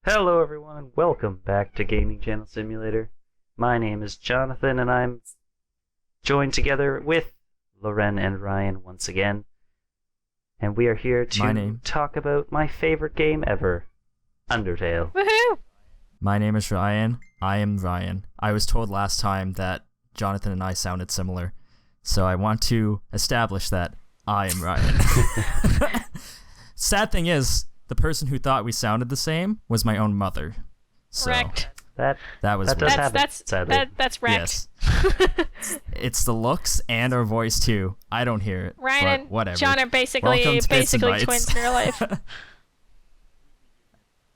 Hello, everyone, and welcome back to Gaming Channel Simulator. My name is Jonathan, and I'm joined together with Lorenne and Ryan once again. And we are here to talk about my favorite game ever, Undertale. Woohoo! My name is Ryan. I am Ryan. I was told last time that Jonathan and I sounded similar, so I want to establish that I am Ryan. Sad thing is, the person who thought we sounded the same was my own mother. So Wrecked. That was does weird. happen, sadly. That's wrecked. Yes. It's the looks and our voice too. I don't hear it. Ryan but and whatever. John are basically Welcome to Bits and Bytes. twins in real life.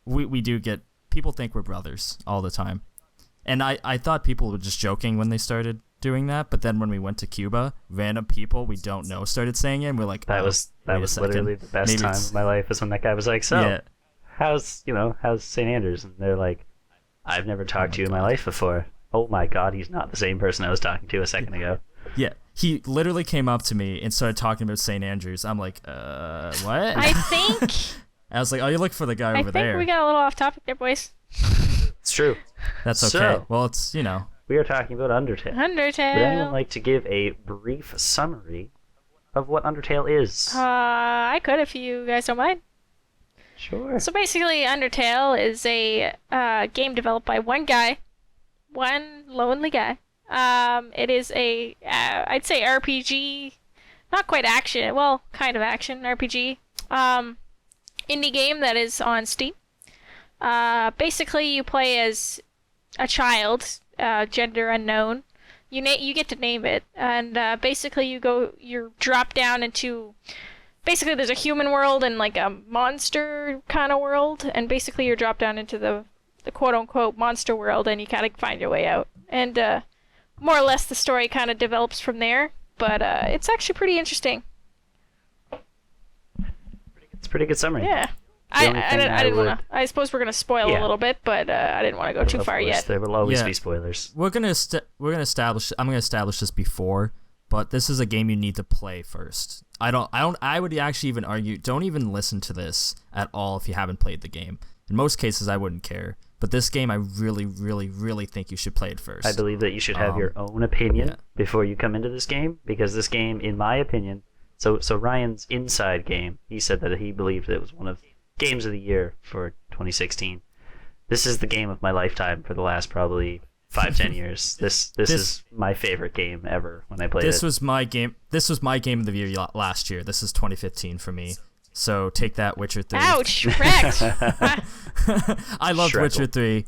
we do get people think we're brothers all the time. And I thought people were just joking when they started doing that, but then when we went to Cuba, random people we don't know started saying it, and we're like, that was literally the best time of my life, is when that guy was like, how's St. Andrews? And they're like, I've never talked to you in my life before. Oh my god, he's not the same person I was talking to a second ago. Yeah, he literally came up to me and started talking about St. Andrews. I'm like, what? I think I was like, oh, you look for the guy over there. I think we got a little off topic there, boys. It's true. That's okay. So, well, it's, we are talking about Undertale. Undertale. Would anyone like to give a brief summary of what Undertale is? I could if you guys don't mind. Sure. So basically, Undertale is a game developed by one guy, one lonely guy. It is a I'd say RPG, not quite action. Well, kind of action RPG. Indie game that is on Steam. Basically, you play as a child, gender unknown. You get to name it, and basically you drop down into. Basically, there's a human world and like a monster kind of world, and basically you're dropped down into the quote-unquote monster world, and you kind of find your way out. And more or less the story kind of develops from there, but it's actually pretty interesting. It's a pretty good summary. Yeah. I didn't want to. I suppose we're gonna spoil a little bit, but I didn't want to go too far yet. There will always be spoilers. We're gonna establish. I'm gonna establish this before, but this is a game you need to play first. I would actually even argue, don't even listen to this at all if you haven't played the game. In most cases, I wouldn't care. But this game, I really, really, really think you should play it first. I believe that you should have your own opinion before you come into this game, because this game, in my opinion, so Ryan's inside game, he said that he believed that it was one of games of the year for 2016. This is the game of my lifetime for the last probably 5-10 years. This is my favorite game ever when I played it. This was my game of the year last year. This is 2015 for me. So take that, Witcher 3. Ouch! Wrecked. I loved Shreckle. Witcher 3,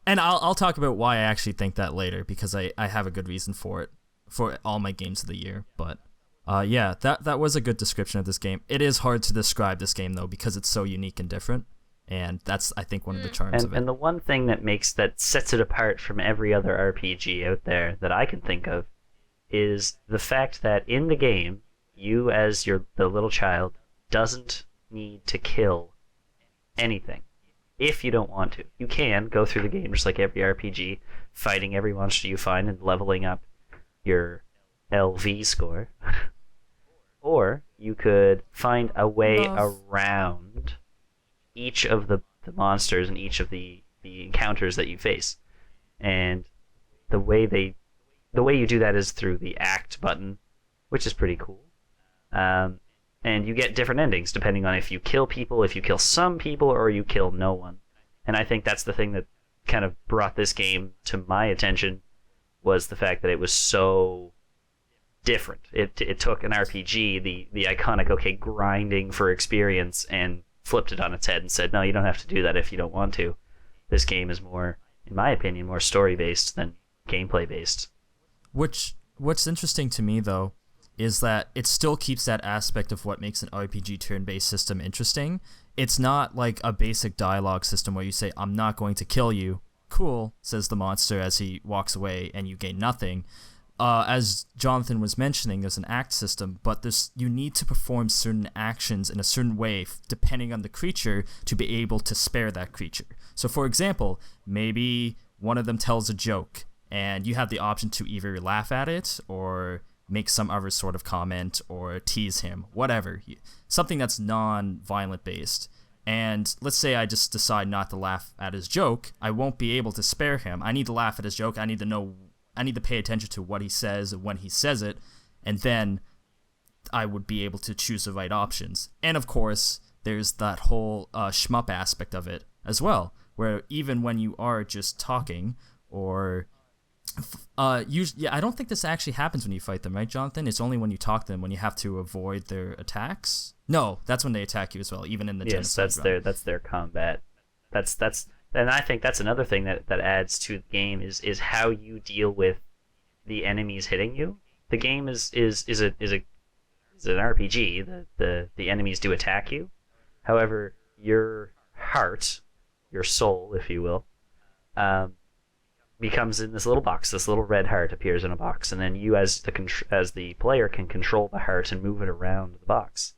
and I'll talk about why I actually think that later, because I have a good reason for it for all my games of the year. But that was a good description of this game. It is hard to describe this game though, because it's so unique and different. And that's, I think, one of the charms of it. And the one thing that sets it apart from every other RPG out there that I can think of is the fact that in the game, you as the little child doesn't need to kill anything if you don't want to. You can go through the game just like every RPG, fighting every monster you find and leveling up your LV score. Or you could find a way around each of the monsters and each of the encounters that you face. And the way you do that is through the act button, which is pretty cool. And you get different endings depending on if you kill people, if you kill some people, or you kill no one. And I think that's the thing that kind of brought this game to my attention, was the fact that it was so different. It took an RPG, the iconic, grinding for experience, and flipped it on its head and said, no, you don't have to do that if you don't want to. This game is more, in my opinion, more story-based than gameplay-based. What's interesting to me, though, is that it still keeps that aspect of what makes an RPG turn-based system interesting. It's not like a basic dialogue system where you say, I'm not going to kill you. Cool, says the monster as he walks away, and you gain nothing. As Jonathan was mentioning, there's an act system, but you need to perform certain actions in a certain way depending on the creature to be able to spare that creature. So, for example, maybe one of them tells a joke, and you have the option to either laugh at it or make some other sort of comment or tease him, whatever. Something that's non-violent based. And let's say I just decide not to laugh at his joke, I won't be able to spare him. I need to laugh at his joke. I need to pay attention to what he says and when he says it, and then I would be able to choose the right options. And of course, there's that whole shmup aspect of it as well, where even when you are just talking or usually, I don't think this actually happens when you fight them, right, Jonathan? It's only when you talk to them when you have to avoid their attacks. No, that's when they attack you as well, even in the genocide run. That's their combat. That's and I think that's another thing that adds to the game is how you deal with the enemies hitting you. The game is an RPG. The enemies do attack you. However, your heart, your soul, if you will, becomes in this little box. This little red heart appears in a box, and then you, as the player, can control the heart and move it around the box.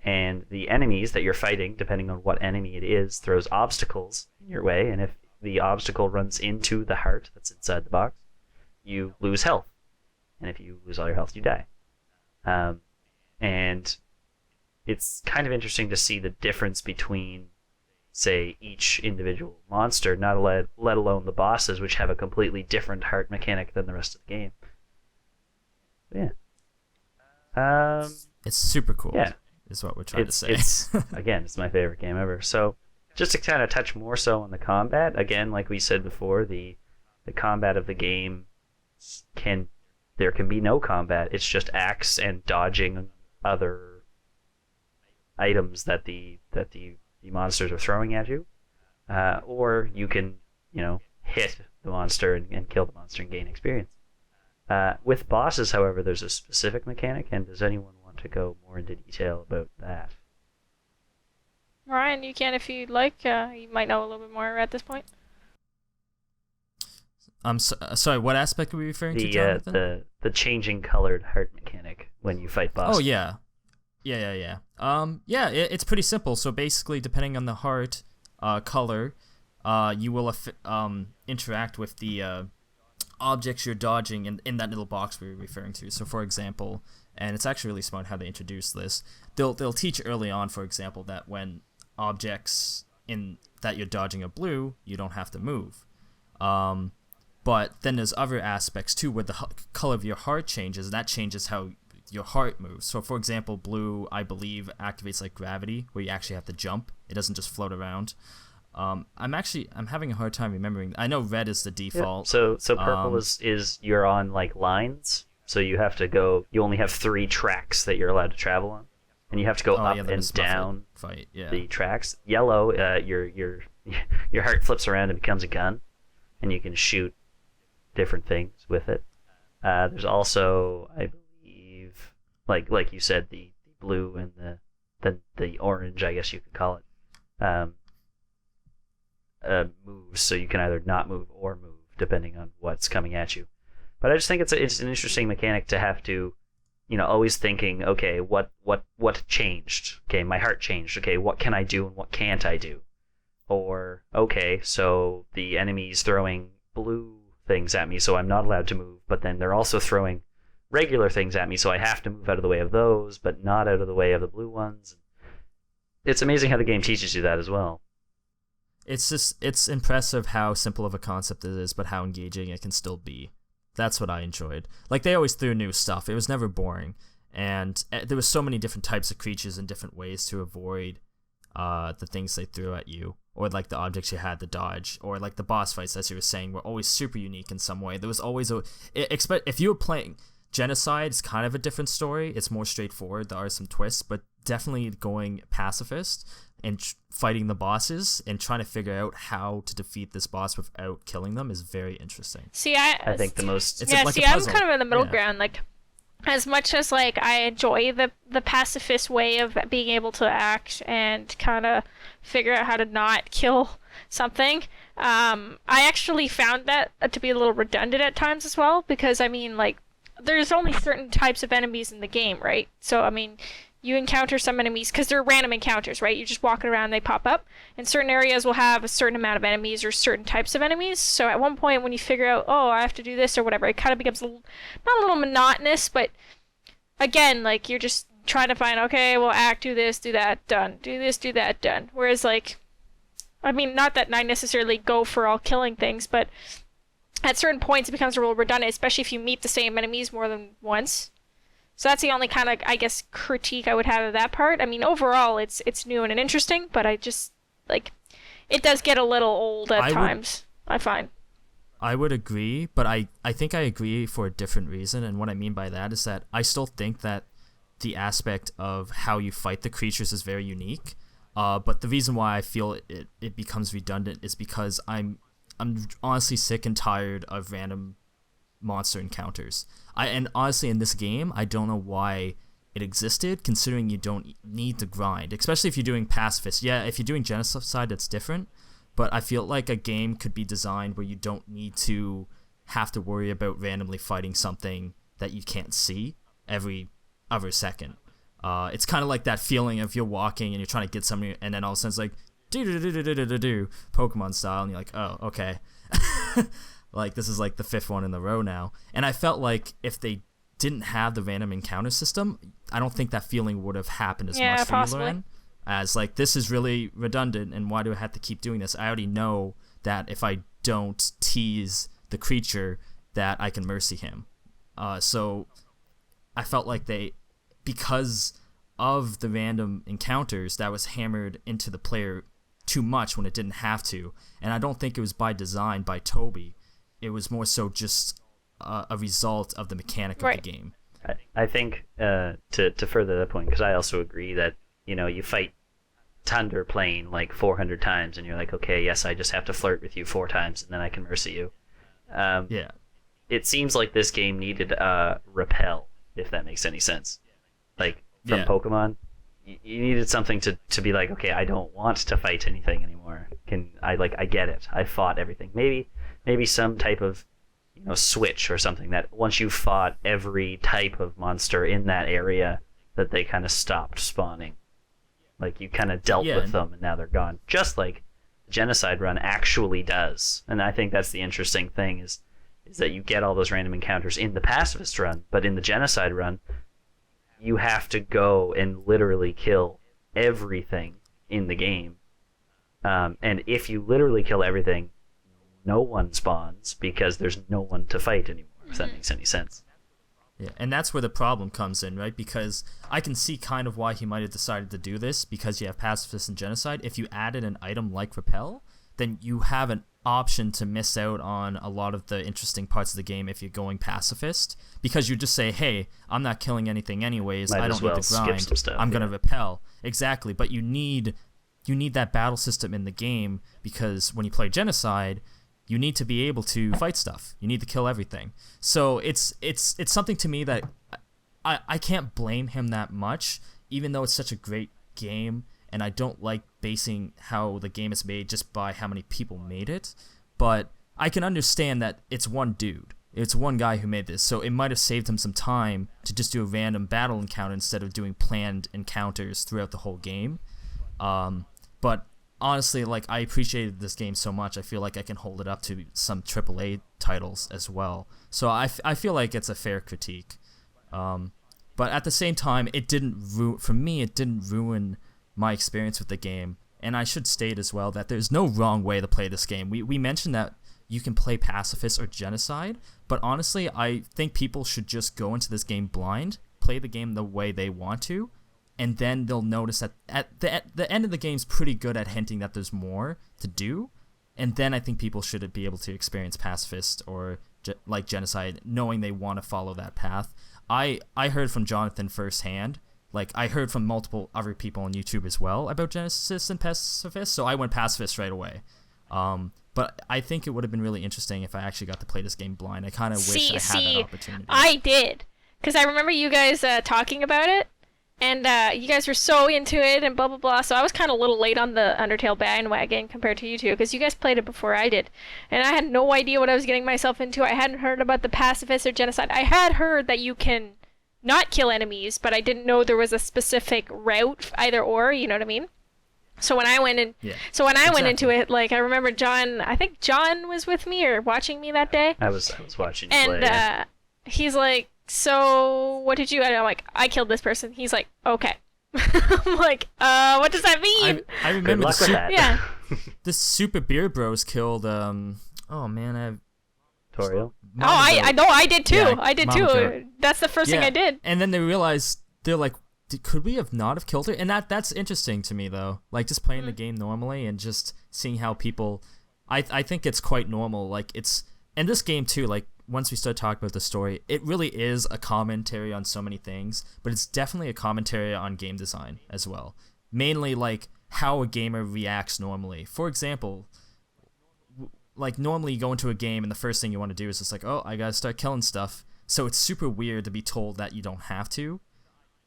And the enemies that you're fighting, depending on what enemy it is, throws obstacles in your way. And if the obstacle runs into the heart that's inside the box, you lose health. And if you lose all your health, you die. And it's kind of interesting to see the difference between, say, each individual monster, not let alone the bosses, which have a completely different heart mechanic than the rest of the game. Yeah. It's super cool. Yeah. Is what we're trying to say. It's my favorite game ever. So, just to kind of touch more so on the combat, again, like we said before, the combat of the game there can be no combat. It's just axe and dodging other items that the monsters are throwing at you, or you can hit the monster and kill the monster and gain experience. With bosses, however, there's a specific mechanic, and does anyone want to go more into detail about that? Ryan, you can if you'd like. You might know a little bit more at this point. I'm sorry, what aspect are we referring to, Jonathan? The changing colored heart mechanic when you fight bosses. Oh, yeah. It's pretty simple. So basically, depending on the heart color, you will interact with the objects you're dodging in that little box we were referring to. So for example, and it's actually really smart how they introduce this, they'll teach early on, for example, that when objects that you're dodging are blue, you don't have to move. But then there's other aspects too where the color of your heart changes, and that changes how your heart moves. So for example, blue, I believe, activates like gravity, where you actually have to jump. It doesn't just float around. I'm having a hard time remembering. I know red is the default. Yeah. So purple is you're on like lines. So you have to go. You only have 3 tracks that you're allowed to travel on, and you have to go up and down the tracks. Yellow, your heart flips around and becomes a gun, and you can shoot different things with it. There's also, I believe, like you said, the blue and the orange, I guess you could call it. Moves, so you can either not move or move depending on what's coming at you. But I just think it's an interesting mechanic to have to, always thinking, okay, what changed? Okay, my heart changed. Okay, what can I do and what can't I do? Or okay, so the enemy's throwing blue things at me, so I'm not allowed to move. But then they're also throwing regular things at me, so I have to move out of the way of those, but not out of the way of the blue ones. It's amazing how the game teaches you that as well. It's impressive how simple of a concept it is, but how engaging it can still be. That's what I enjoyed. Like, they always threw new stuff. It was never boring. And there was so many different types of creatures and different ways to avoid the things they threw at you. Or, like, the objects you had to dodge. Or, like, the boss fights, as you were saying, were always super unique in some way. There was always if you were playing Genocide, it's kind of a different story. It's more straightforward. There are some twists, but definitely going pacifist and fighting the bosses and trying to figure out how to defeat this boss without killing them is very interesting. See, I think the most... I'm kind of in the middle ground. Like, as much as like I enjoy the pacifist way of being able to act and kind of figure out how to not kill something, I actually found that to be a little redundant at times as well, because I mean, like, there's only certain types of enemies in the game, right? So I mean, you encounter some enemies because they're random encounters, right? You're just walking around, they pop up, and certain areas will have a certain amount of enemies or certain types of enemies. So at one point when you figure out, oh, I have to do this or whatever, it kind of becomes not a little monotonous, but again, like, you're just try to find, okay, well, act, do this, do that, done. Do this, do that, done. Whereas, like, I mean, not that I necessarily go for all killing things, but at certain points it becomes a little redundant, especially if you meet the same enemies more than once. So that's the only kind of, I guess, critique I would have of that part. I mean, overall, it's new and interesting, but I just, like, it does get a little old at times, I find. I would agree, but I think I agree for a different reason, and what I mean by that is that I still think that the aspect of how you fight the creatures is very unique, but the reason why I feel it becomes redundant is because I'm honestly sick and tired of random monster encounters. And honestly, in this game, I don't know why it existed, considering you don't need to grind, especially if you're doing pacifist. Yeah, if you're doing genocide, that's different, but I feel like a game could be designed where you don't need to have to worry about randomly fighting something that you can't see every other second. It's kind of like that feeling of you're walking and you're trying to get something, and then all of a sudden it's like, do Pokemon style, and you're like, oh, okay. Like, this is like the 5th one in a row now. And I felt like if they didn't have the random encounter system, I don't think that feeling would have happened as much for you, Lorenne. As, like, this is really redundant, and why do I have to keep doing this? I already know that if I don't tease the creature, that I can mercy him. So I felt like because of the random encounters, that was hammered into the player too much when it didn't have to. And I don't think it was by design by Toby. It was more so just a result of the mechanic of the game. I think, to further that point, because I also agree that, you know, you fight Thunder Plane like 400 times, and you're like, okay, yes, I just have to flirt with you 4 times, and then I can mercy you. Yeah. It seems like this game needed repel, if that makes any sense. Like, from Pokemon, you needed something to be like, okay, I don't want to fight anything anymore. I get it. I fought everything. Maybe some type of, you know, switch or something that once you fought every type of monster in that area, that they kind of stopped spawning. Like, you kind of dealt with them and now they're gone. Just like the Genocide run actually does. And I think that's the interesting thing is that you get all those random encounters in the Pacifist run, but in the Genocide run, you have to go and literally kill everything in the game. And if you literally kill everything, no one spawns because there's no one to fight anymore, if that makes any sense. Yeah, and that's where the problem comes in, right? Because I can see kind of why he might have decided to do this, because you have Pacifist and Genocide. If you added an item like Repel, then you have an option to miss out on a lot of the interesting parts of the game if you're going Pacifist, because you just say, hey, I'm not killing anything anyways, I don't need to grind, I'm going to Repel. Exactly, but you need that battle system in the game, because when you play Genocide, you need to be able to fight stuff. You need to kill everything. So it's something to me that I can't blame him that much, even though it's such a great game, and I don't like basing how the game is made just by how many people made it. But I can understand that it's one dude. It's one guy who made this, so it might have saved him some time to just do a random battle encounter instead of doing planned encounters throughout the whole game. But honestly, like, I appreciated this game so much, I feel like I can hold it up to some AAA titles as well. So I feel like it's a fair critique. But at the same time, it didn't ruin my experience with the game. And I should state as well that there's no wrong way to play this game. We mentioned that you can play Pacifist or Genocide, but honestly, I think people should just go into this game blind, play the game the way they want to, and then they'll notice that at the end of the game's pretty good at hinting that there's more to do, and then I think people should be able to experience Pacifist or like Genocide, knowing they want to follow that path. I heard from Jonathan firsthand, like I heard from multiple other people on YouTube as well about Genesis and Pacifist, so I went Pacifist right away. But I think it would have been really interesting if I actually got to play this game blind. I kind of wish I had that opportunity. I did, because I remember you guys talking about it, and you guys were so into it and blah blah blah, so I was kind of a little late on the Undertale bandwagon compared to you two, because you guys played it before I did, and I had no idea what I was getting myself into. I hadn't heard about the Pacifist or Genocide. I had heard that you can not kill enemies, but I didn't know there was a specific route, either or, you know what I mean? So when I went in, went into it, like I remember I think John was with me or watching me that day. I was watching you play. And he's like, so what did you? And I'm like, I killed this person. He's like, okay. I'm like, what does that mean? I Good remember luck with that. Yeah. the Super Beer Bros killed oh man, I have Toriel. I know, I did too. Yeah, I did Mama too. Goat. That's the first thing I did. And then they realized, they're like, could we have not have killed her? And that's interesting to me though. Like just playing the game normally and just seeing how people, I think it's quite normal. Like it's, and this game too, like once we start talking about the story, it really is a commentary on so many things, but it's definitely a commentary on game design as well. Mainly like how a gamer reacts normally. For example, like normally you go into a game and the first thing you want to do is just like, oh, I gotta start killing stuff. So it's super weird to be told that you don't have to.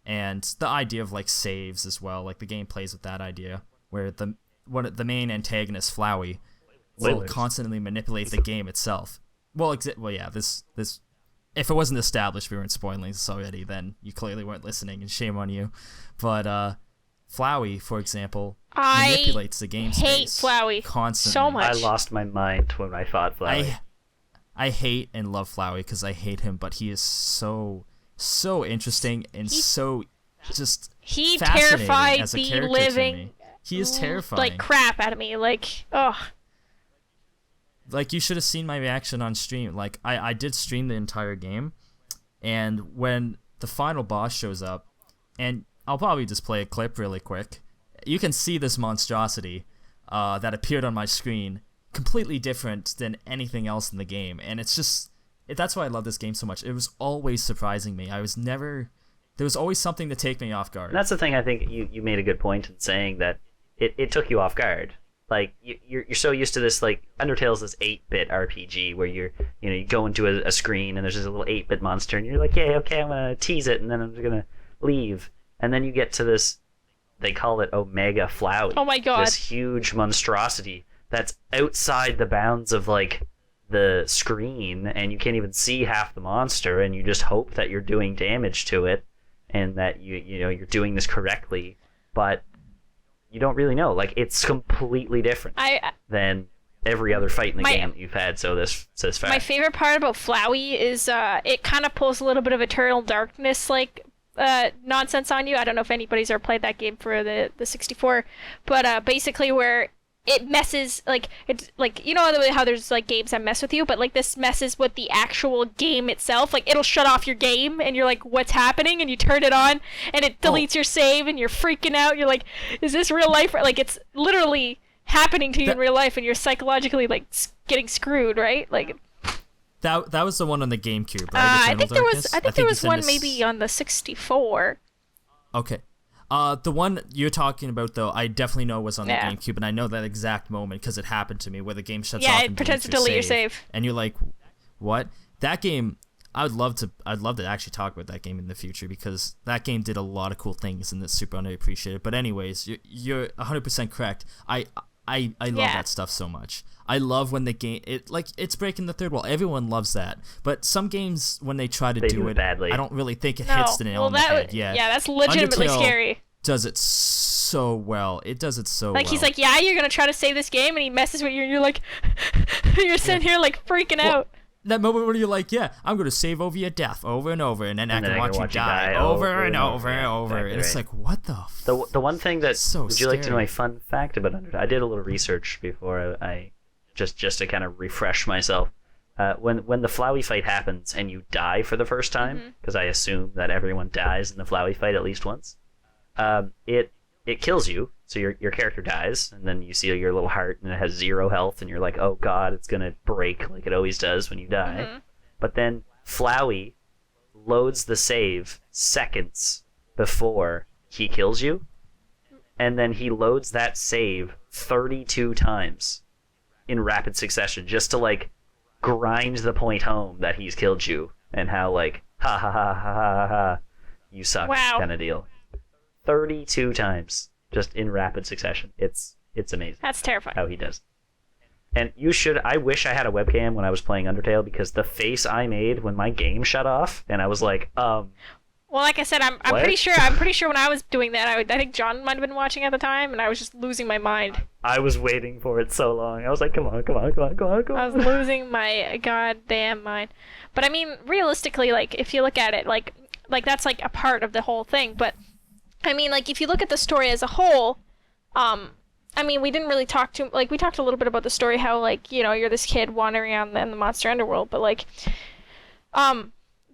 And the idea of like saves as well, like the game plays with that idea where the main antagonist Flowey will constantly manipulate the game itself. Well, yeah, this if it wasn't established, we weren't spoiling this already, then you clearly weren't listening, and shame on you. But Flowey, for example, manipulates the game hate space Flowey constantly. so much. I lost my mind when I fought Flowey. I hate and love Flowey because I hate him, but he is so interesting and so just he fascinating terrified as a the character living to me. He is terrifying. like crap out of me. Like, oh. Like you should have seen my reaction on stream. Like I did stream the entire game, and when the final boss shows up, and I'll probably just play a clip really quick. You can see this monstrosity that appeared on my screen, completely different than anything else in the game, and it's just that's why I love this game so much. It was always surprising me. There was always something to take me off guard. And that's the thing. I think you made a good point in saying that it took you off guard. Like you're so used to this, like Undertale's this 8-bit RPG where you go into a screen and there's this little 8-bit monster and you're like, yeah, okay, I'm gonna tease it and then I'm just gonna leave, and then you get to this, they call it Omega Flowey. Oh my god! This huge monstrosity that's outside the bounds of like the screen, and you can't even see half the monster, and you just hope that you're doing damage to it and that you're doing this correctly, but you don't really know. Like, it's completely different than every other fight in the game that you've had this far. My favorite part about Flowey is it kind of pulls a little bit of Eternal Darkness like nonsense on you. I don't know if anybody's ever played that game for the 64, but basically where it messes, like, it's like, you know how there's like games that mess with you, but like this messes with the actual game itself. Like, it'll shut off your game and you're like, what's happening? And you turn it on and it deletes your save and you're freaking out. You're like, is this real life? Like, it's literally happening to you in real life and you're psychologically like getting screwed, right? Like, that was the one on the GameCube, right? I think there was one maybe on the 64. Okay. The one you're talking about, though, I definitely know was on the GameCube, and I know that exact moment because it happened to me where the game shuts off. Yeah, and it pretends to delete your save. And you're like, what? That game, I'd love to actually talk about that game in the future because that game did a lot of cool things and it's super underappreciated. But anyways, you're 100% correct. I love that stuff so much. I love when the game it's breaking the third wall. Everyone loves that. But some games when they try to do it badly, I don't really think it hits the nail on the head. Yeah, that's legitimately Undertale scary. Does it so well. It does it so well. Like, he's like, yeah, you're gonna try to save this game, and he messes with you, and you're like, you're sitting here like freaking out. That moment where you're like, yeah, I'm going to save over your death over and over, and then I can watch you die over and over and over. And it's like, what the The one thing that, so would you like to know a fun fact about Undertale? I did a little research before I just to kind of refresh myself. When the Flowey fight happens and you die for the first time, because I assume that everyone dies in the Flowey fight at least once, it kills you, so your character dies, and then you see your little heart and it has 0 health, and you're like, oh god, it's gonna break like it always does when you die. But then Flowey loads the save seconds before he kills you, and then he loads that save 32 times in rapid succession just to like grind the point home that he's killed you and how like ha ha ha ha ha ha you suck kind of deal. 32 times just in rapid succession. It's amazing. That's terrifying. How he does. And I wish I had a webcam when I was playing Undertale, because the face I made when my game shut off and I was like, Well, Well, like I said, I'm What? pretty sure when I was doing that, I think John might have been watching at the time, and I was just losing my mind. I was waiting for it so long. I was like, come on, come on, come on, come on, come I on. was losing my goddamn mind. But I mean, realistically, like if you look at it, like that's like a part of the whole thing. But I mean, like if you look at the story as a whole, I mean, we didn't really talk to we talked a little bit about the story, how like you're this kid wandering around in the monster underworld, but like,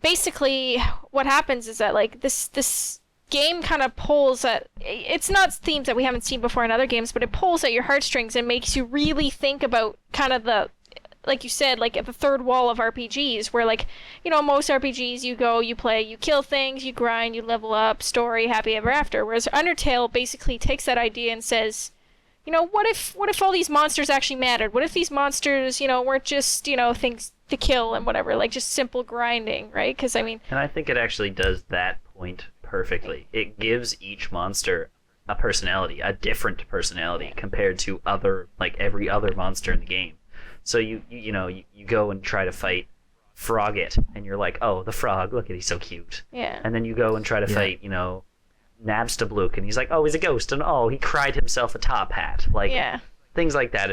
basically what happens is that like this game kind of pulls at, it's not themes that we haven't seen before in other games, but it pulls at your heartstrings and makes you really think about kind of the, like you said, like at the third wall of RPGs, where like, most RPGs you go, you play, you kill things, you grind, you level up, story, happy ever after. Whereas Undertale basically takes that idea and says, what if all these monsters actually mattered? What if these monsters, weren't just, things to kill and whatever, like just simple grinding, right? Because I mean, And I think it actually does that point perfectly. It gives each monster a personality, a different personality compared to every other monster in the game. So you go and try to fight Frogget, and you're like, oh, the frog, look at he's so cute. yeah. And then you go and try to fight, Nabstablook, and he's like, oh, he's a ghost, and oh, he cried himself a top hat. Like, Yeah. things like that.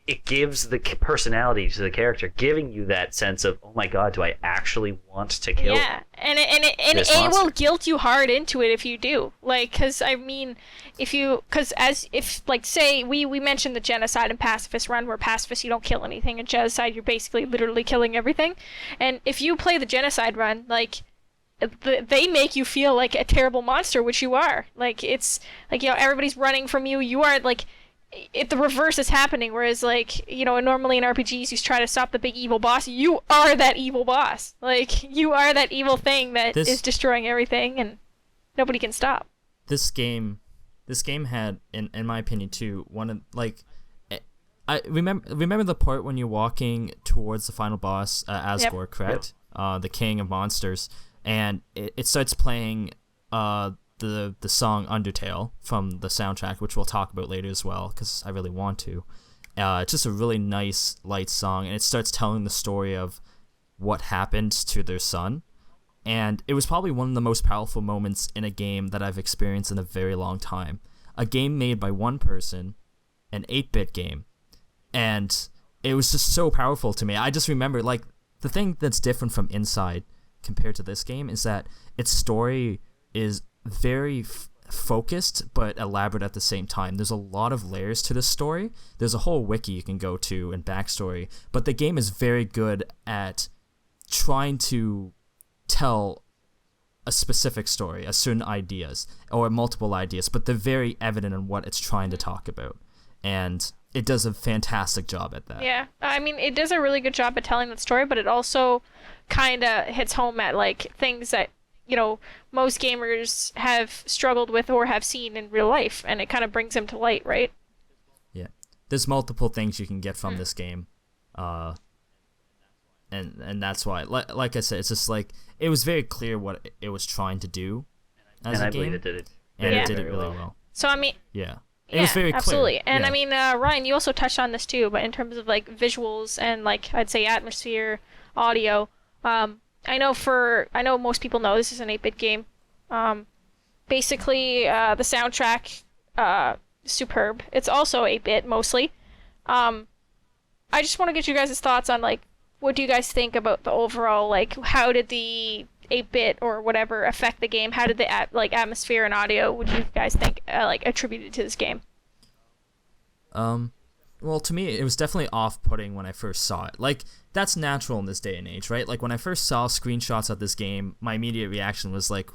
It gives the personality to the character, giving you that sense of, oh my god, do I actually want to kill? Yeah, and it this monster? will guilt you hard into it if you do. Like, because I mean, say we mentioned the genocide and pacifist run, where pacifist you don't kill anything, and genocide you're basically literally killing everything. And if you play the genocide run, like, they make you feel like a terrible monster, which you are. Like, it's like, everybody's running from you. You are like, if the reverse is happening, whereas like, normally in RPGs you try to stop the big evil boss, you are that evil boss. Like, you are that evil thing that is destroying everything and nobody can stop. This game had, in my opinion too, one of like, I remember the part when you're walking towards the final boss, Asgore, Yep. correct? The king of monsters, and it starts playing the song Undertale from the soundtrack, which we'll talk about later as well, because I really want to. It's just a really nice, light song, and it starts telling the story of what happened to their son. And it was probably one of the most powerful moments in a game that I've experienced in a very long time. A game made by one person, an 8-bit game, and it was just so powerful to me. I just remember, like, the thing that's different from Inside compared to this game is that its story is very focused but elaborate at the same time. There's a lot of layers to this story. There's a whole wiki you can go to and backstory, but the game is very good at trying to tell a specific story, a certain ideas or multiple ideas, but they're very evident in what it's trying to talk about, and it does a fantastic job at that. Yeah, I mean, it does a really good job at telling that story, but it also kind of hits home at like things that most gamers have struggled with or have seen in real life, and it kind of brings them to light, right? Yeah. There's multiple things you can get from this game. And that's why, like I said, it's just like, it was very clear what it was trying to do as And a I game. believe it did it. And Yeah. it did it really well. So, I mean, Yeah. It was very clear. absolutely. And Yeah. I mean, Ryan, you also touched on this too, but in terms of like visuals and like, I'd say atmosphere, audio, I know most people know this is an 8-bit game. Basically, the soundtrack, superb. It's also 8-bit mostly. I just want to get you guys' thoughts on like, what do you guys think about the overall, like, how did the 8-bit or whatever affect the game? How did the atmosphere and audio, would you guys think attributed to this game? Well, to me, it was definitely off-putting when I first saw it. Like, that's natural in this day and age, right? Like, when I first saw screenshots of this game, my immediate reaction was like,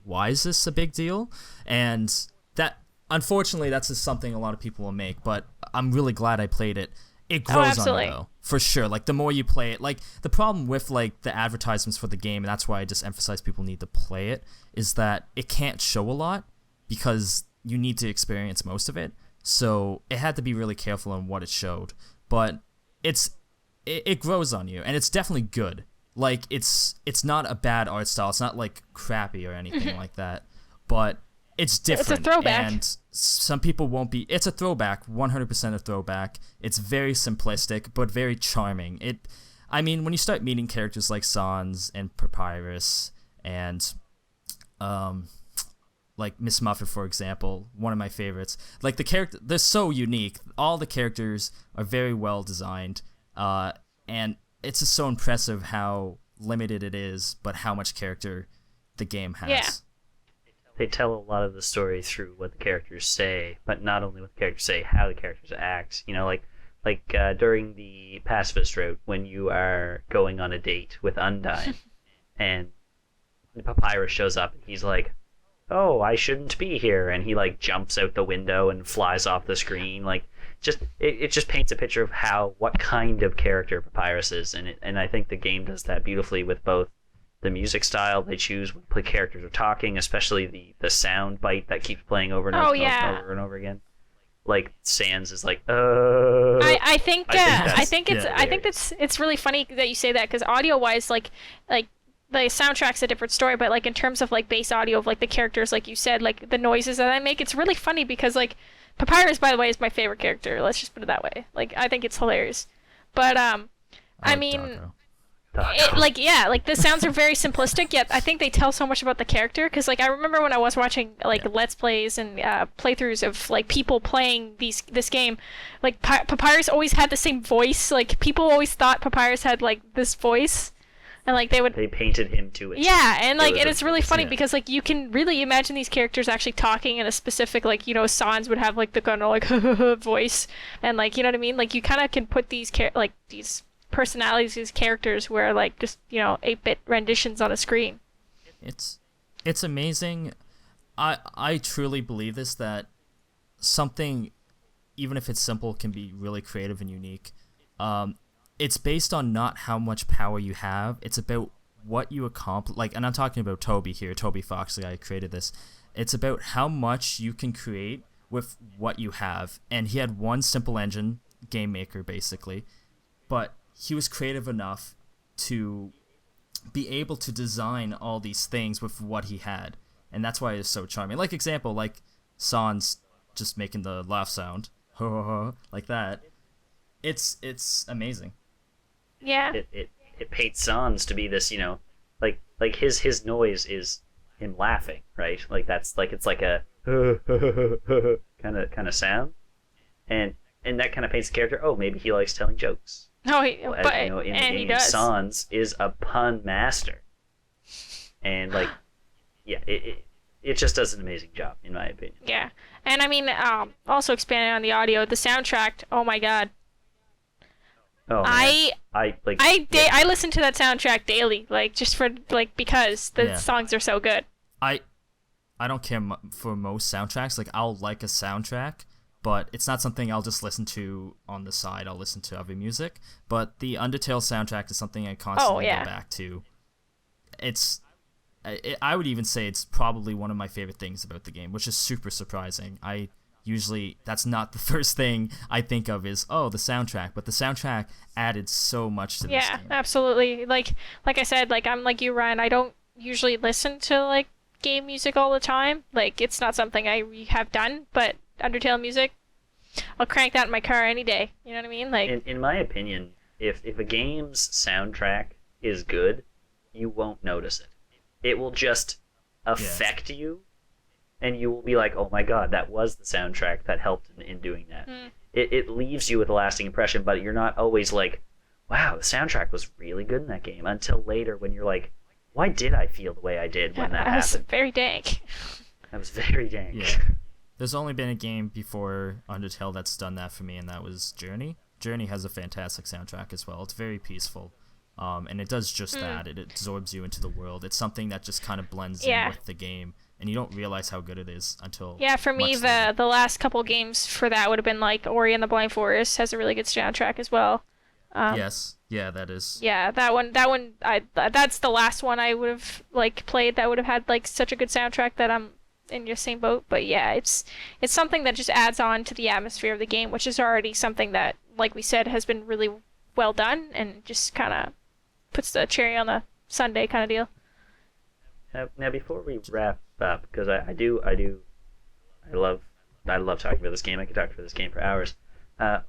why is this a big deal? And that, unfortunately, that's just something a lot of people will make, but I'm really glad I played it. It grows on you, though, for sure. Like, the more you play it, like, the problem with, like, the advertisements for the game, and that's why I just emphasize people need to play it, is that it can't show a lot because you need to experience most of it. So it had to be really careful on what it showed, but it grows on you, and it's definitely good. Like, it's not a bad art style. It's not like crappy or anything like that, but it's different. It's a throwback. And some people won't be. It's a throwback, 100% a throwback. It's very simplistic, but very charming. I mean, when you start meeting characters like Sans and Papyrus and um, like Miss Muffet, for example, one of my favorites. Like the character, they're so unique. All the characters are very well designed, and it's just so impressive how limited it is, but how much character the game has. Yeah. They tell a lot of the story through what the characters say, but not only what the characters say, how the characters act. You know, like during the pacifist route, when you are going on a date with Undyne, and the Papyrus shows up, and he's like, "Oh, I shouldn't be here," and he like jumps out the window and flies off the screen. Like, it just paints a picture of what kind of character Papyrus is, and I think the game does that beautifully with both the music style they choose when the characters are talking, especially the sound bite that keeps playing over and over, over and over again. Like Sans is like, I think it's really funny that you say that, because audio wise, like the soundtrack's a different story, but like in terms of like base audio of like the characters, like you said, like the noises that I make, it's really funny because like Papyrus, by the way, is my favorite character. Let's just put it that way. Like I think it's hilarious, but I mean. The sounds are very simplistic, yet I think they tell so much about the character, because like I remember when I was watching like let's plays and playthroughs of like people playing this game, like Papyrus always had the same voice. Like people always thought Papyrus had like this voice, and like they painted him to it. Yeah, and like it's really funny because like you can really imagine these characters actually talking in a specific, like, you know, Sans would have like the kind of like voice, and like, you know what I mean, like you kind of can put these these personalities, these characters, where like just, you know, 8-bit renditions on a screen. It's amazing. I truly believe this, that something, even if it's simple, can be really creative and unique. It's based on not how much power you have, it's about what you accomplish. Like, and I'm talking about Toby here, Toby Fox, the guy who created this. It's about how much you can create with what you have. And he had one simple engine, Game Maker basically, but he was creative enough to be able to design all these things with what he had, and that's why it's so charming. Like example, like Sans just making the laugh sound, like that. It's amazing. Yeah. It paints Sans to be this, you know, like his noise is him laughing, right? Like that's like, it's like a kind of sound, and that kind of paints the character. Oh, maybe he likes telling jokes. No, in the game, he does. Sans is a pun master, and like, yeah, it just does an amazing job, in my opinion. Yeah, and I mean, also expanding on the audio, the soundtrack. Oh my god. Oh, I listen to that soundtrack daily, like just for like, because the songs are so good. I don't care for most soundtracks. Like, I'll like a soundtrack, but it's not something I'll just listen to on the side. I'll listen to other music. But the Undertale soundtrack is something I constantly go back to. I would even say it's probably one of my favorite things about the game, which is super surprising. That's not the first thing I think of is, the soundtrack. But the soundtrack added so much to this game. Yeah, absolutely. Like I said, like I'm like you, Ryan. I don't usually listen to like game music all the time. Like, it's not something I have done, but Undertale music, I'll crank that in my car any day. You know what I mean? Like, in my opinion, if a game's soundtrack is good, you won't notice it. It will just affect you, and you will be like, oh my god, that was the soundtrack that helped in doing that. It leaves you with a lasting impression, but you're not always like, wow, the soundtrack was really good in that game, until later when you're like, why did I feel the way I did when that happened? That was very dank. That was very dank. Yeah. There's only been a game before Undertale that's done that for me, and that was Journey. Journey has a fantastic soundtrack as well. It's very peaceful, and it does just that. It absorbs you into the world. It's something that just kind of blends in with the game, and you don't realize how good it is until for me, the last couple games for that would have been like Ori and the Blind Forest has a really good soundtrack as well. Yes. Yeah, that is. Yeah, that one. That's the last one I would have like played that would have had like such a good soundtrack that I'm in your same boat. But yeah, it's something that just adds on to the atmosphere of the game, which is already something that, like we said, has been really well done, and just kind of puts the cherry on the sundae kind of deal. Now, before we wrap up, because I love talking about this game. I could talk about this game for hours.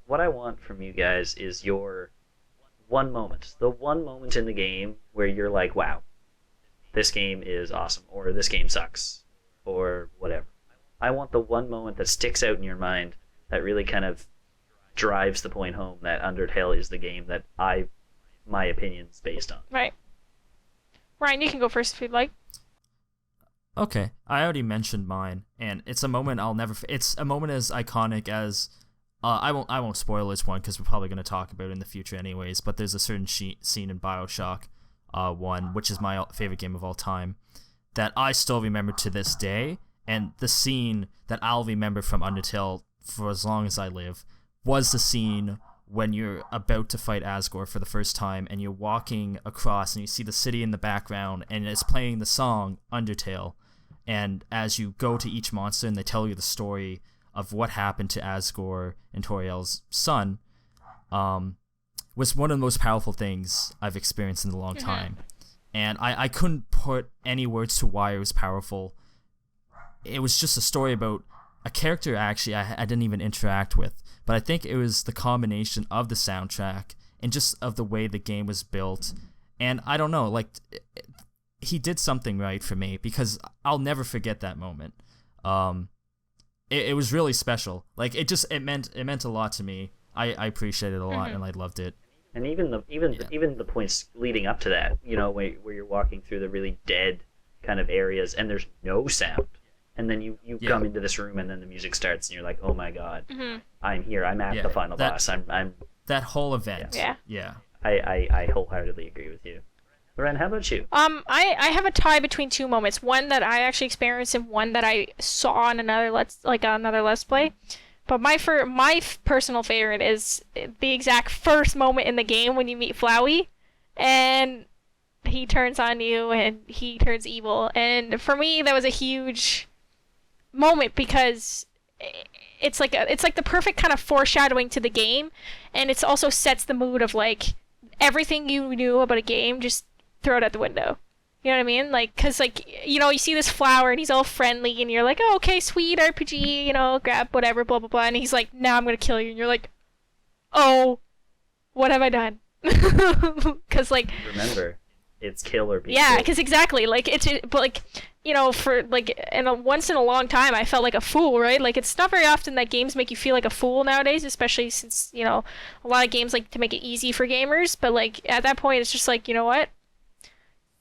What I want from you guys is your the one moment in the game where you're like, wow, this game is awesome, or this game sucks, or whatever. I want the one moment that sticks out in your mind that really kind of drives the point home that Undertale is the game that my opinion's based on. Right. Ryan, you can go first if you'd like. Okay, I already mentioned mine, and it's a moment I'll never. It's a moment as iconic as. I won't spoil this one because we're probably going to talk about it in the future anyways. But there's a certain scene in BioShock, 1, which is my favorite game of all time, that I still remember to this day, and the scene that I'll remember from Undertale for as long as I live was the scene when you're about to fight Asgore for the first time, and you're walking across, and you see the city in the background, and it's playing the song Undertale, and as you go to each monster and they tell you the story of what happened to Asgore and Toriel's son, was one of the most powerful things I've experienced in a long time. And I couldn't put any words to why it was powerful. It was just a story about a character actually I didn't even interact with, but I think it was the combination of the soundtrack and just of the way the game was built. And I don't know, like, he did something right for me because I'll never forget that moment. It was really special. Like, it meant a lot to me. I appreciated it a lot, and I loved it. And even the points leading up to that, you know, where you're walking through the really dead kind of areas and there's no sound, and then you come into this room and then the music starts and you're like, oh my god, I'm here. I'm at the final boss. I'm that whole event. Yeah. I wholeheartedly agree with you. Lorenne, how about you? I have a tie between two moments. One that I actually experienced and one that I saw on another Let's Play. But my personal favorite is the exact first moment in the game when you meet Flowey, and he turns on you and he turns evil. And for me, that was a huge moment because it's like the perfect kind of foreshadowing to the game, and it also sets the mood of like everything you knew about a game, just throw it out the window. You know what I mean? Like, cause like, you know, you see this flower and he's all friendly and you're like, oh, okay, sweet RPG, you know, grab whatever, blah, blah, blah. And he's like, now I'm gonna kill you. And you're like, oh, what have I done? Cause like, remember, it's kill or be yeah, killed. cause exactly, like, but like, you know, for like, once in a long time, I felt like a fool, right? Like, it's not very often that games make you feel like a fool nowadays, especially since, you know, a lot of games like to make it easy for gamers. But like, at that point, it's just like, you know what?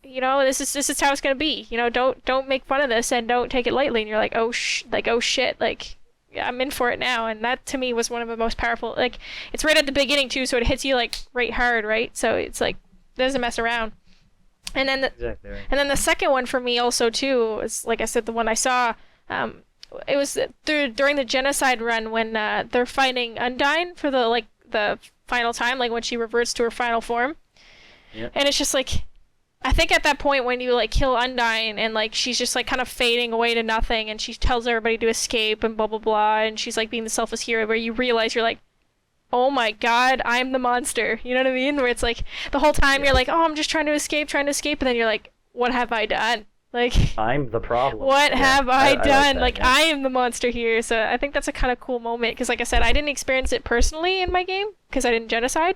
You know, this is how it's gonna be. You know, don't make fun of this and don't take it lightly. And you're like, oh shit, like, yeah, I'm in for it now. And that to me was one of the most powerful. Like, it's right at the beginning too, so it hits you like right hard, right? So it's like, it doesn't mess around. And then Exactly right. and then the second one for me also too is, like I said, the one I saw. It was during the genocide run when they're fighting Undyne for the final time, like when she reverts to her final form. Yep. And it's just like, I think at that point when you like kill Undyne and like she's just like kind of fading away to nothing and she tells everybody to escape and blah blah blah and she's like being the selfless hero, where you realize you're like, oh my god, I'm the monster. You know what I mean? Where it's like the whole time you're like, oh, I'm just trying to escape, and then you're like, what have I done? Like, I'm the problem. What have I done? Like that, I am the monster here. So I think that's a kind of cool moment because, like I said, I didn't experience it personally in my game because I didn't genocide,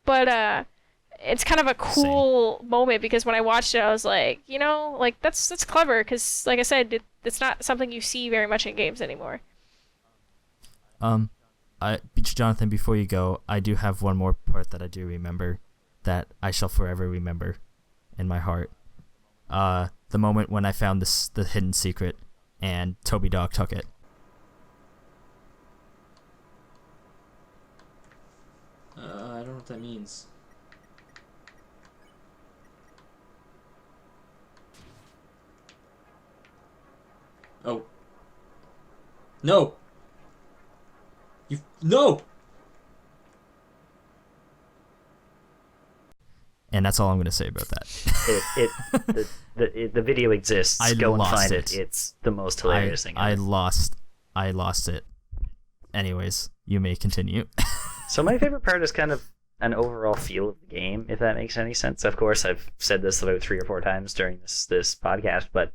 but it's kind of a cool moment because when I watched it, I was like, you know, like that's clever because, like I said, it's not something you see very much in games anymore. Jonathan, before you go, I do have one more part that I do remember that I shall forever remember in my heart. The moment when I found the hidden secret and Toby Dog took it. I don't know what that means. Oh. No! No! And that's all I'm going to say about that. The video exists. Go and find it. It's the most hilarious thing. I lost it. Anyways, you may continue. So my favorite part is kind of an overall feel of the game, if that makes any sense. Of course, I've said this about 3 or 4 times during this podcast, but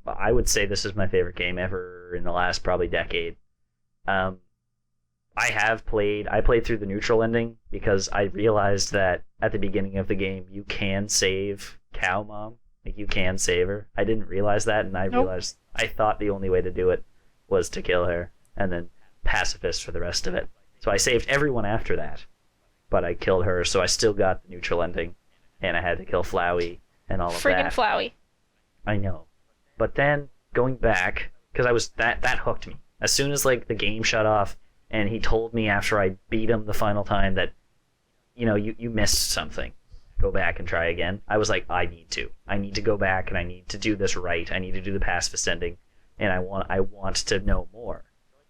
I would say this is my favorite game ever in the last probably decade. I played through the neutral ending because I realized that at the beginning of the game you can save Cow Mom Like, you can save her. I didn't realize that, and realized I thought the only way to do it was to kill her and then pacifist for the rest of it. So I saved everyone after that, but I killed her, so I still got the neutral ending, and I had to kill Flowey and all of Friggin' that. Flowey. I know. But then, going back, because that hooked me. As soon as, like, the game shut off, and he told me after I beat him the final time that, you missed something. Go back and try again. I was like, I need to go back, and I need to do this right. I need to do the pacifist ending, and I want to know more.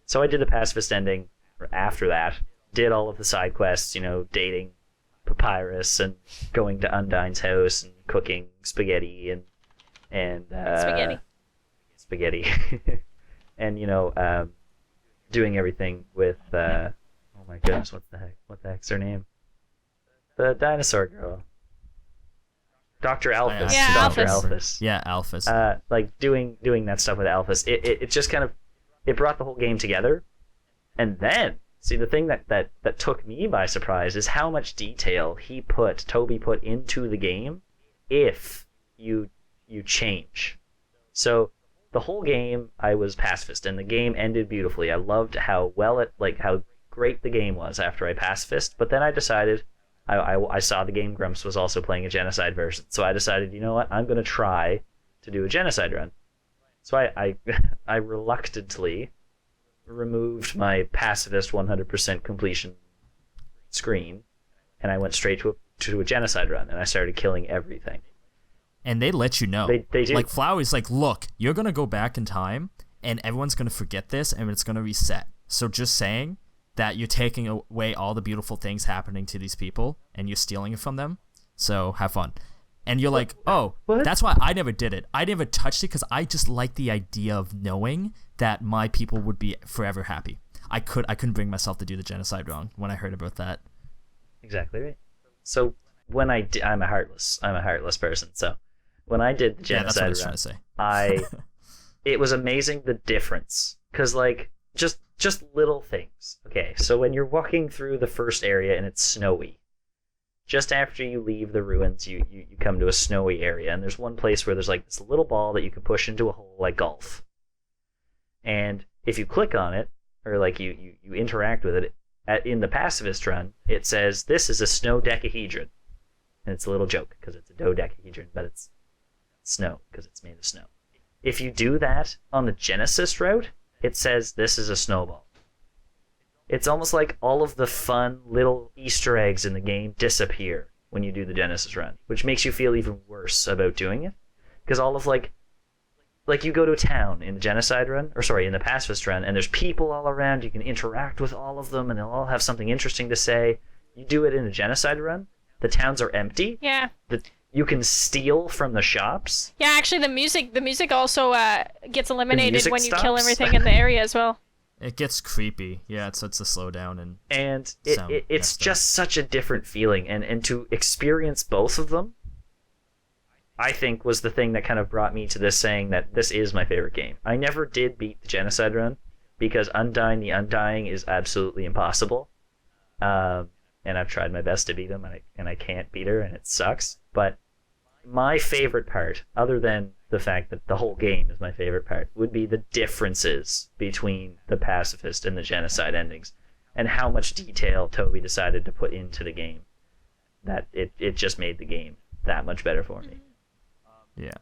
So I did the pacifist ending after that, did all of the side quests, dating Papyrus and going to Undyne's house and cooking spaghetti and spaghetti and doing everything with oh my goodness, what the heck's her name? The dinosaur girl. Dr. Alphys. Yeah, Dr. Alphys. Alphys. Yeah, Alphys. Like doing that stuff with Alphys. It just kind of, it brought the whole game together. And then, see, the thing that took me by surprise is how much detail Toby put into the game if you change. So the whole game I was pacifist, and the game ended beautifully. I loved how how great the game was after I pacifist, but then I decided I saw the Game Grumps was also playing a genocide version, so I decided, you know what, I'm going to try to do a genocide run. So I reluctantly removed my pacifist 100% completion screen, and I went straight to a genocide run, and I started killing everything. And they let you know. They do. Like, Flowey's like, look, you're going to go back in time, and everyone's going to forget this, and it's going to reset. So just saying that you're taking away all the beautiful things happening to these people, and you're stealing it from them. So have fun. And you're like, oh, what? That's why I never did it. I never touched it because I just like the idea of knowing that my people would be forever happy. I couldn't bring myself to do the genocide wrong when I heard about that. Exactly right. So when I'm a heartless person. So when I did the genocide that's what I was run, trying to say. it was amazing the difference, because like just little things. Okay, so when you're walking through the first area and it's snowy, just after you leave the ruins, you come to a snowy area, and there's one place where there's like this little ball that you can push into a hole like golf. And if you click on it, or like you interact with it, in the pacifist run, it says this is a snow decahedron. And it's a little joke because it's a dodecahedron, but it's snow because it's made of snow. If you do that on the Genesis route, it says this is a snowball. It's almost like all of the fun little Easter eggs in the game disappear when you do the Genesis run, which makes you feel even worse about doing it. Because all of like you go to a town in the genocide run, in the pacifist run, and there's people all around, you can interact with all of them, and they'll all have something interesting to say. You do it in a genocide run, the towns are empty. Yeah. You can steal from the shops. Yeah, actually, the music also gets eliminated when you kill stops. everything in the area as well. It gets creepy. Yeah, it's a slowdown and it's just such a different feeling, and to experience both of them, I think, was the thing that kind of brought me to this, saying that this is my favorite game. I never did beat the genocide run because Undyne the Undying is absolutely impossible, and I've tried my best to beat him, and I can't beat her, and it sucks. But my favorite part, other than the fact that the whole game is my favorite part, would be the differences between the pacifist and the genocide endings, and how much detail Toby decided to put into the game. That it just made the game that much better for me. Yeah.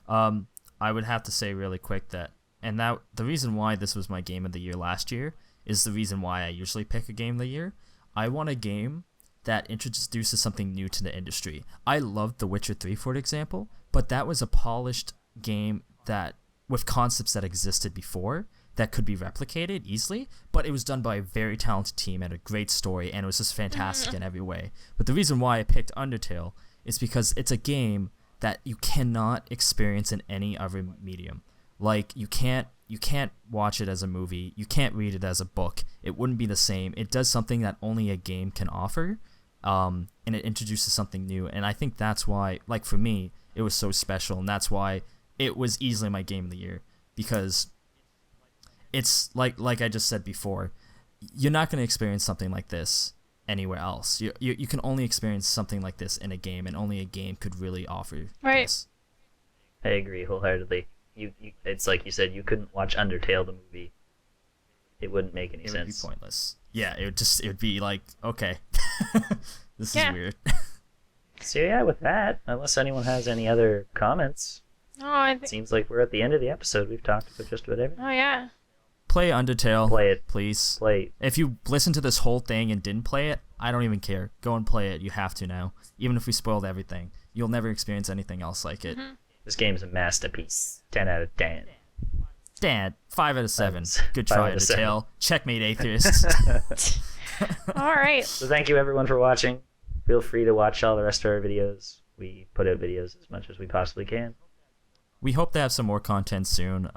I would have to say really quick that the reason why this was my game of the year last year is the reason why I usually pick a game of the year. I want a game that introduces something new to the industry. I loved The Witcher 3, for example, but that was a polished game that with concepts that existed before that could be replicated easily, but it was done by a very talented team and a great story, and it was just fantastic in every way. But the reason why I picked Undertale is because it's a game that you cannot experience in any other medium. Like, you can't watch it as a movie, you can't read it as a book. It wouldn't be the same. It does something that only a game can offer, and it introduces something new. And I think that's why, like, for me, it was so special, and that's why it was easily my game of the year, because it's like I just said before, you're not going to experience something like this anywhere else. You can only experience something like this in a game, and only a game could really offer Right. this. I agree wholeheartedly. It's like you said, you couldn't watch Undertale the movie. It wouldn't make any It sense. would be pointless. Yeah, it would be like, okay, this Yeah. is weird. So yeah, with that, unless anyone has any other comments, Oh, I it think. seems like we're at the end of the episode. We've talked about just about everything. Oh yeah. Play Undertale. Play it. Please. Play. If you listen to this whole thing and didn't play it, I don't even care. Go and play it. You have to now. Even if we spoiled everything, you'll never experience anything else like it. This game is a masterpiece. 10 out of 10. Dad, 5 out of 7. Good 5 try, out of 7. Undertale. Checkmate, atheists. All right. So thank you everyone for watching. Feel free to watch all the rest of our videos. We put out videos as much as we possibly can. We hope to have some more content soon.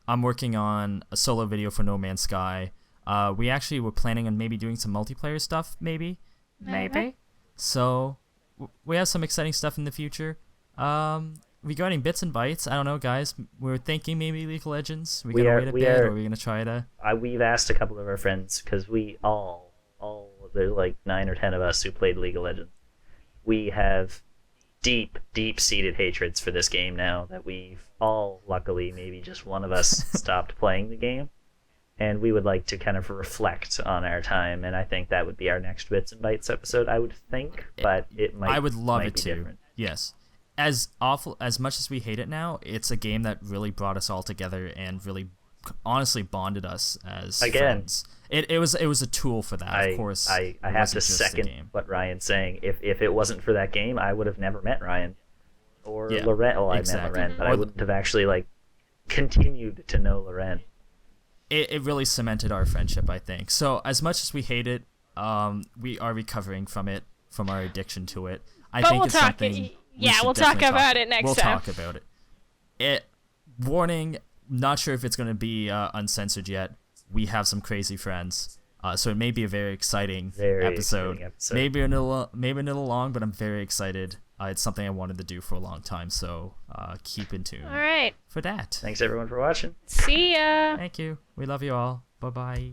I'm working on a solo video for No Man's Sky. We actually were planning on maybe doing some multiplayer stuff, maybe. So we have some exciting stuff in the future. Regarding Bits and Bytes, I don't know, guys. We're thinking maybe League of Legends. We gonna wait a bit, or are we gonna try to? We've asked a couple of our friends because we all there's like 9 or 10 of us who played League of Legends. We have deep-seated hatreds for this game now that we've all, luckily, maybe just one of us stopped playing the game. And we would like to kind of reflect on our time, and I think that would be our next Bits and Bytes episode, I would think, but it might I would love might it be too. different. Yes. As much as we hate it now, it's a game that really brought us all together and really honestly bonded us as friends. It was a tool for that, of course. I have to second what Ryan's saying. If it wasn't for that game, I would have never met Ryan or Lorenne. Well, exactly. I met Lorenne, but I wouldn't have actually continued to know Lorenne. It really cemented our friendship, I think. So as much as we hate it, we are recovering from it, from our addiction to it. But we'll talk. We'll talk about it next time. We'll talk about it. Warning, not sure if it's going to be uncensored yet. We have some crazy friends, so it may be a very exciting episode. Maybe a little long, but I'm very excited. It's something I wanted to do for a long time, so keep in tune. All right. For that. Thanks everyone for watching. See ya. Thank you. We love you all. Bye bye.